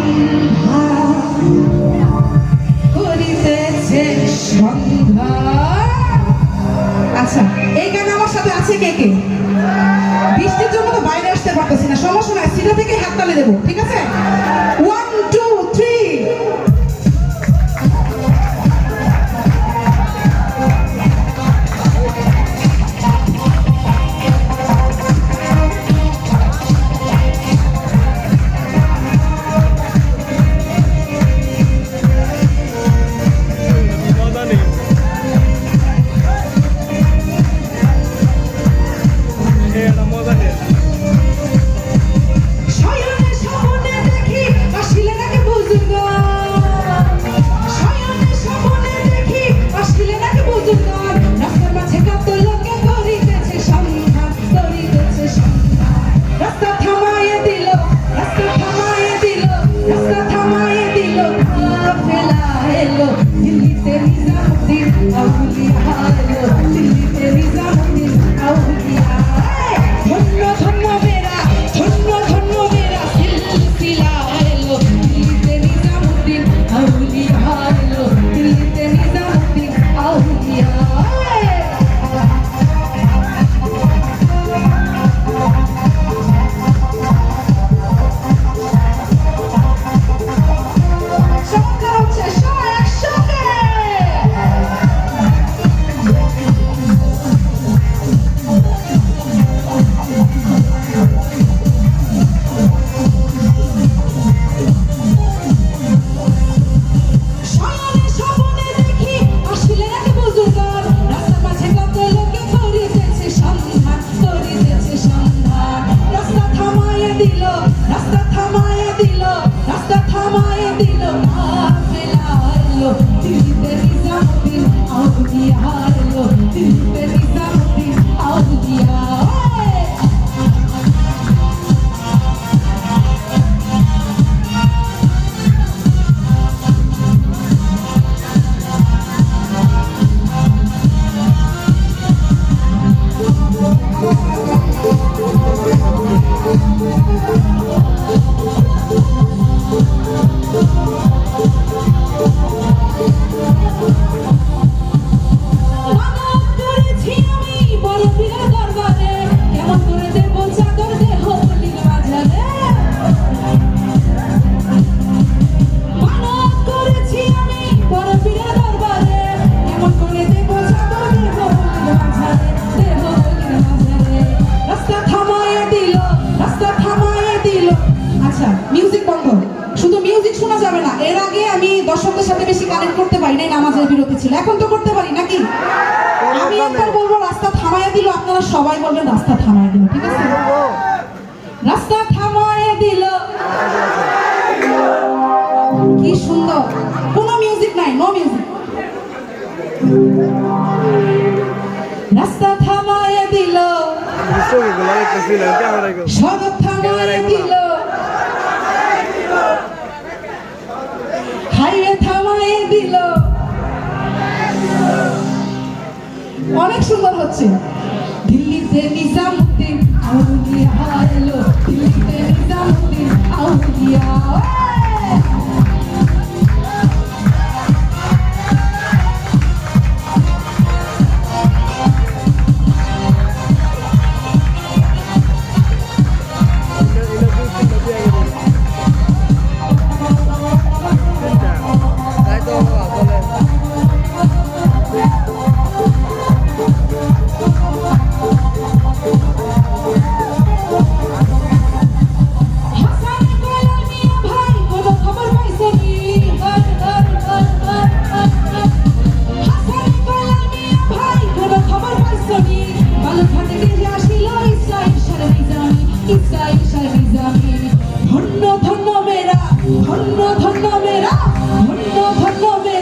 সন্ধ্যা করিতেছে সন্ধ্যা। আচ্ছা, এই গান আমার সাথে আছে কে কে? বৃষ্টির জন্য তো বাইরে আসতে পারতেছি না, সমস্যা নাই, সিধা থেকে হাত তালে দেবো, ঠিক আছে? 1 2 3। দর্শকদের সাথে বেশি কানেক্ট করতে পারি না, নামাজের বিরতি ছিল, এখন তো করতে পারি নাকি? আমি একবার বলবো রাস্তা থামায়া দিল, আপনারা সবাই বলবেন রাস্তা থামায়া দিল, ঠিক আছে? রাস্তা থামায়া দিল, কি সুন্দর, কোনো মিউজিক নাই, নো মিউজিক। রাস্তা থামায়া দিল, সড়ক থামায়া দিল, হাইওয়ে থামায় দিল। অনেক সুন্দর হচ্ছে। দিল্লিতে নিজামুদ্দিন আউলিয়া এলো, দিল্লিতে নিজামুদ্দিন আউলিয়া। ধন্য ধন্য মেরা, ধন্য ধন্য মেরা, ধন্য ধন্য মেরা।